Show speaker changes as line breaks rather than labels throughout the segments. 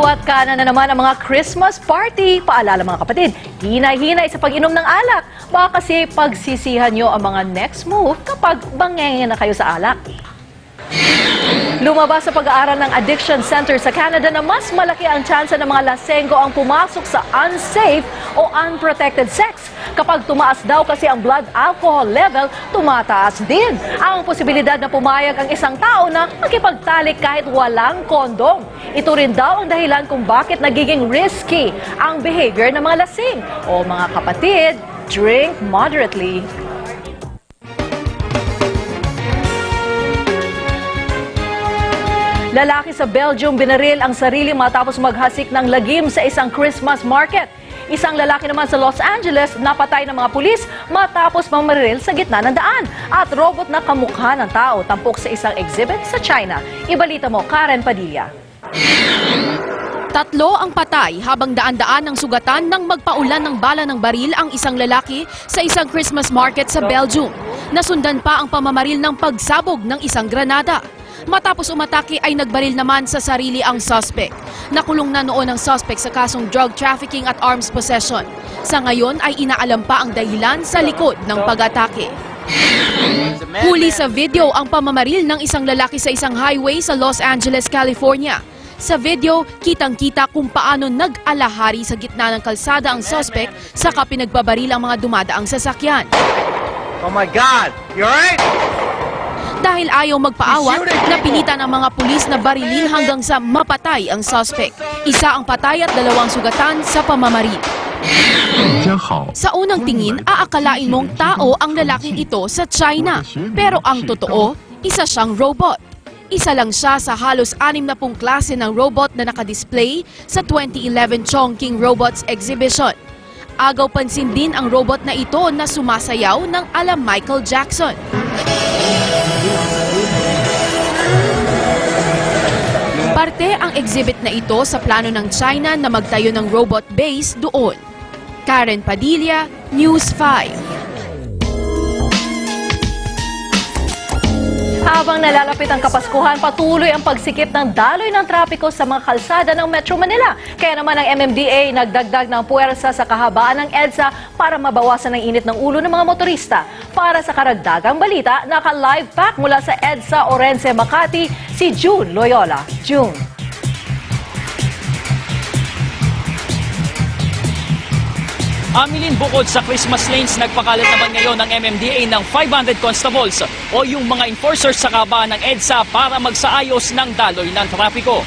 Kaliwat kanan na naman ang mga Christmas party. Paalala mga kapatid, hinay-hinay sa pag-inom ng alak. Baka kasi pagsisihan nyo ang mga next move kapag bangenge na kayo sa alak. Lumabas sa pag-aaral ng Addiction Center sa Canada na mas malaki ang tsansa ng mga lasenggo ang pumasok sa unsafe o unprotected sex. Kapag tumaas daw kasi ang blood alcohol level, tumataas din ang posibilidad na pumayag ang isang tao na makipagtalik kahit walang kondom. Ito rin daw ang dahilan kung bakit nagiging risky ang behavior ng mga lasing. O mga kapatid, drink moderately. Lalaki sa Belgium binaril ang sarili matapos maghasik ng lagim sa isang Christmas market. Isang lalaki naman sa Los Angeles napatay ng mga pulis matapos mamaril sa gitna ng daan. At robot na kamukha ng tao tampok sa isang exhibit sa China. Ibalita mo, Karen Padilla.
3 ang patay habang daan-daan ang sugatan nang magpaulan ng bala ng baril ang isang lalaki sa isang Christmas market sa Belgium. Nasundan pa ang pamamaril ng pagsabog ng isang granada. Matapos umatake ay nagbaril naman sa sarili ang suspect. Nakulong na noon ang suspect sa kasong drug trafficking at arms possession. Sa ngayon ay inaalam pa ang dahilan sa likod ng pag-atake. Huli sa video ang pamamaril ng isang lalaki sa isang highway sa Los Angeles, California. Sa video, kitang-kita kung paano nag-alahari sa gitna ng kalsada ang suspect saka pinagbabaril ang mga dumadaang sasakyan.
Oh my God! You alright?
Dahil ayaw magpaawat, napilitan ang mga pulis na barilin hanggang sa mapatay ang suspect. Isa ang patay at 2 sugatan sa pamamaril. Sa unang tingin, aakalain mong tao ang lalaking ito sa China. Pero ang totoo, isa siyang robot. Isa lang siya sa halos 60 klase ng robot na nakadisplay sa 2011 Chongqing Robots Exhibition. Agaw pansin din ang robot na ito na sumasayaw ng ala Michael Jackson. Parte ang exhibit na ito sa plano ng China na magtayo ng robot base doon. Karen Padilla, News 5.
Habang nalalapit ang Kapaskuhan, patuloy ang pagsikip ng daloy ng trapiko sa mga kalsada ng Metro Manila. Kaya naman ang MMDA nagdagdag ng puwersa sa kahabaan ng EDSA para mabawasan ang init ng ulo ng mga motorista. Para sa karagdagang balita, naka-live pack mula sa EDSA Orense, Makati, si June Loyola. June.
Amilin, bukod sa Christmas lanes, nagpakalat naman ngayon ng MMDA ng 500 constables o yung mga enforcers sa kahabaan ng EDSA para magsaayos ng daloy ng trapiko.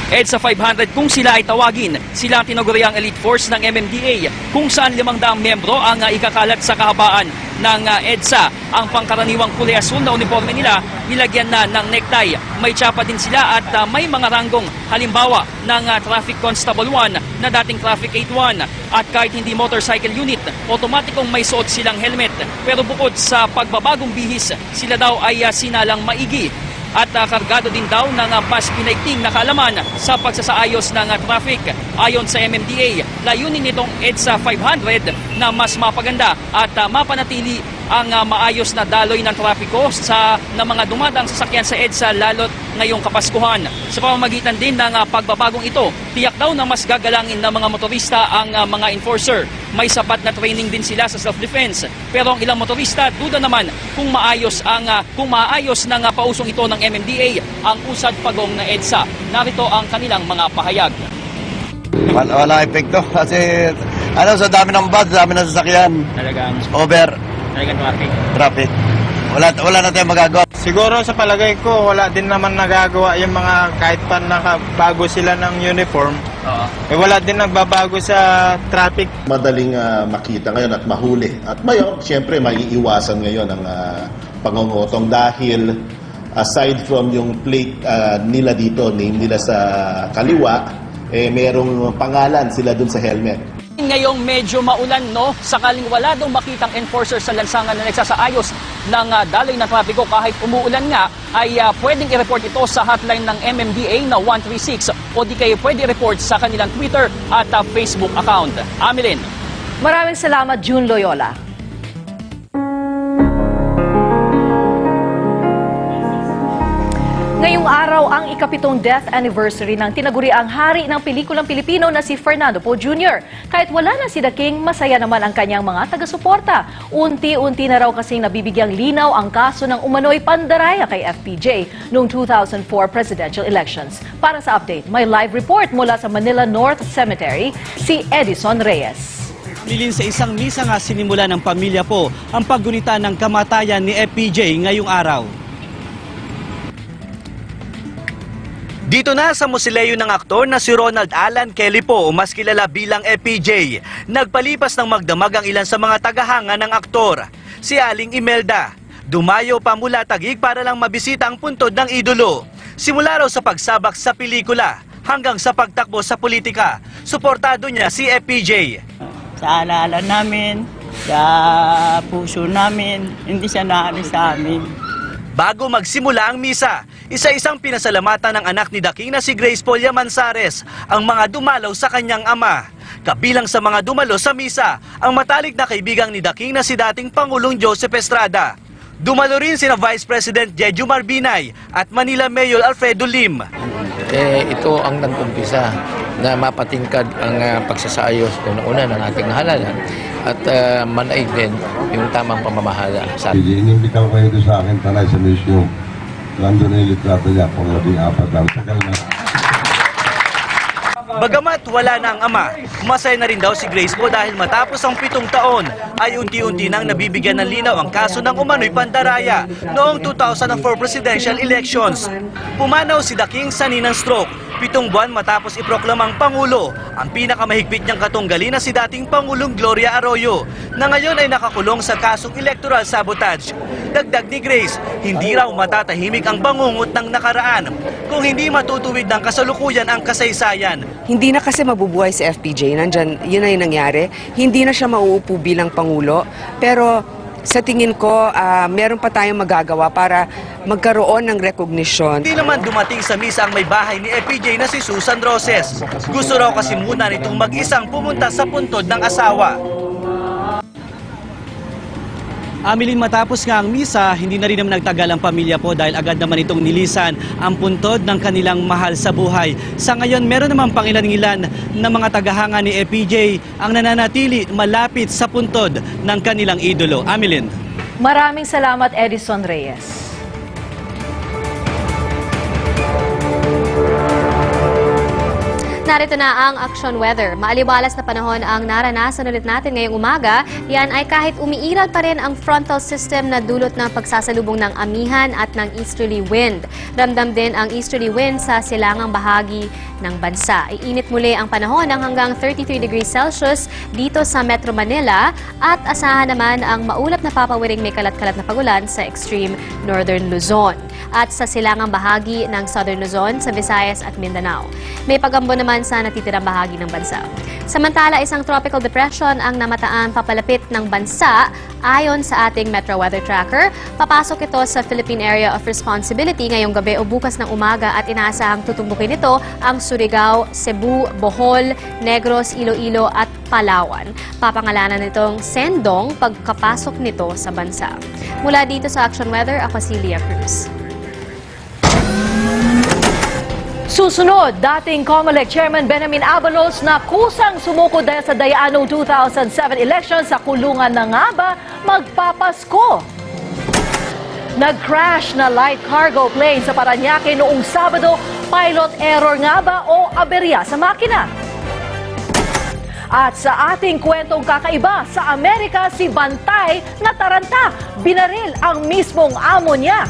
EDSA 500 kung sila ay tawagin, sila ang tinaguriang elite force ng MMDA kung saan 500 membro ang ikakalat sa kahabaan ng EDSA. Ang pangkaraniwang kulay asul na uniforme nila, nilagyan na ng necktie. May tsapa din sila at may mga ranggong, halimbawa ng Traffic Constable 1 na dating Traffic 81. At kahit hindi motorcycle unit, otomatikong may suot silang helmet. Pero bukod sa pagbabagong bihis, sila daw ay sinalang maigi. At kargado din daw ng mas pinaigting na kaalaman sa pagsasaayos ng traffic. Ayon sa MMDA, layunin nitong EDSA 500 na mas mapaganda at mapanatili ang maayos na daloy ng trapiko ng mga dumadang sasakyan sa EDSA lalo't ngayong Kapaskuhan. Sa pamamagitan din ng pagbabagong ito, tiyak daw na mas gagalangin ng mga motorista ang mga enforcer. May sapat na training din sila sa self-defense. Pero ang ilang motorista duda naman kung maayos ng pausong ito ng MMDA ang usad pagong na EDSA. Narito ang kanilang mga pahayag.
Wala epekto kasi sa dami ng bad, dami ng sasakyan.
Talagang
Traffic. Wala na tayong magagawa.
Siguro sa palagay ko, wala din naman nagagawa yung mga kahit pa nakabago sila ng uniform. Wala din nagbabago sa traffic.
Madaling makita ngayon at mahuli. At siyempre, maiiwasan ngayon ang pangungutong dahil aside from yung plate nila dito, name nila sa kaliwa, merong pangalan sila dun sa helmet.
Ngayong medyo maulan, sakaling wala daw makitang enforcer sa lansangan na nagsasaayos ng daloy ng trapiko kahit umuulan nga, ay pwedeng i-report ito sa hotline ng MMDA na 136 o di kayo pwede i-report sa kanilang Twitter at Facebook account. Amilin.
Maraming salamat, June Loyola. Ngayong araw ang ika-7 death anniversary ng tinaguriang hari ng pelikulang Pilipino na si Fernando Poe Jr. Kahit wala na si The King, masaya naman ang kanyang mga taga-suporta. Unti-unti na raw kasing nabibigyang linaw ang kaso ng umano'y pandaraya kay FPJ noong 2004 presidential elections. Para sa update, may live report mula sa Manila North Cemetery, si Edison Reyes.
Nilin sa isang misa nga sinimula ng pamilya po ang paggunita ng kamatayan ni FPJ ngayong araw. Dito na sa mausoleo ng aktor na si Ronald Alan Kelly po, mas kilala bilang FPJ. Nagpalipas ng magdamag ang ilan sa mga tagahanga ng aktor. Si Aling Imelda, dumayo pa mula Taguig para lang mabisita ang puntod ng idolo. Simula raw sa pagsabak sa pelikula hanggang sa pagtakbo sa politika, suportado niya si FPJ.
Sa alaala namin, sa puso namin, hindi siya naalis sa amin.
Bago magsimula ang misa, isa-isang pinasalamatan ng anak ni The King na si Grace Polia Manzares ang mga dumalaw sa kanyang ama. Kabilang sa mga dumalo sa misa, ang matalik na kaibigang ni The King na si dating Pangulong Joseph Estrada. Dumalo rin sina Vice President Jeju Marbinay at Manila Mayor Alfredo Lim.
Ito ang nag-umpisa na mapatingkad ang pagsasayos una-una ng ating halalan at manaig din yung tamang pamamahala sa atin.
Inimbitaw kayo doon sa akin tanay sa museum. Nandun na yung litrato niya kung 14 lang. Tagal na.
Bagamat wala na ang ama, masaya na rin daw si Grace po dahil matapos ang 7 taon ay unti-unti nang nabibigyan ng linaw ang kaso ng umano'y pandaraya noong 2004 presidential elections. Pumanaw si The King sa ninang stroke. 7 buwan matapos iproklamang Pangulo, ang pinakamahigpit niyang katunggali na si dating Pangulong Gloria Arroyo, na ngayon ay nakakulong sa kasong electoral sabotage. Dagdag ni Grace, hindi raw matatahimik ang bangungot ng nakaraan kung hindi matutuwid ng kasalukuyan ang kasaysayan.
Hindi na kasi mabubuhay si FPJ, nandyan, yun na yung nangyari. Hindi na siya mauupo bilang Pangulo, pero sa tingin ko, meron pa tayong magagawa para magkaroon ng recognition.
Hindi naman dumating sa misa ang may bahay ni FPJ na si Susan Roses. Gusto raw kasi muna nitong mag-isang pumunta sa puntod ng asawa. Amilin, matapos nga ang misa, hindi na rin naman nagtagal ang pamilya po dahil agad naman itong nilisan ang puntod ng kanilang mahal sa buhay. Sa ngayon, meron naman pang ilan-ilan na mga tagahanga ni FPJ ang nananatili malapit sa puntod ng kanilang idolo. Amilin.
Maraming salamat, Edison Reyes.
Narito na ang action weather. Maaliwalas na panahon ang naranasan ulit natin ngayong umaga. Yan ay kahit umiiral pa rin ang frontal system na dulot ng pagsasalubong ng amihan at ng easterly wind. Ramdam din ang easterly wind sa silangang bahagi ng bansa. Iinit muli ang panahon ng hanggang 33 degrees Celsius dito sa Metro Manila at asahan naman ang maulap na papawiring may kalat-kalat na pagulan sa extreme northern Luzon at sa silangang bahagi ng southern Luzon sa Visayas at Mindanao. May pagambo naman sa natitirang bahagi ng bansa. Samantala, isang tropical depression ang namataan papalapit ng bansa. Ayon sa ating Metro Weather Tracker, papasok ito sa Philippine Area of Responsibility ngayong gabi o bukas ng umaga at inaasahang tutumbukin ito ang Surigao, Cebu, Bohol, Negros, Iloilo at Palawan. Papangalanan nitong Sendong pagkapasok nito sa bansa. Mula dito sa Action Weather, ako si Leah Cruz.
Susunod, dating COMELEC Chairman Benjamin Abalos na kusang sumuko dahil sa dayaanong 2007 elections sa kulungan na nga ba magpapasko. Nag-crash na light cargo plane sa Parañaque noong Sabado, pilot error nga ba o aberya sa makina? At sa ating kwentong kakaiba, sa Amerika si Bantay na taranta, binaril ang mismong amo niya.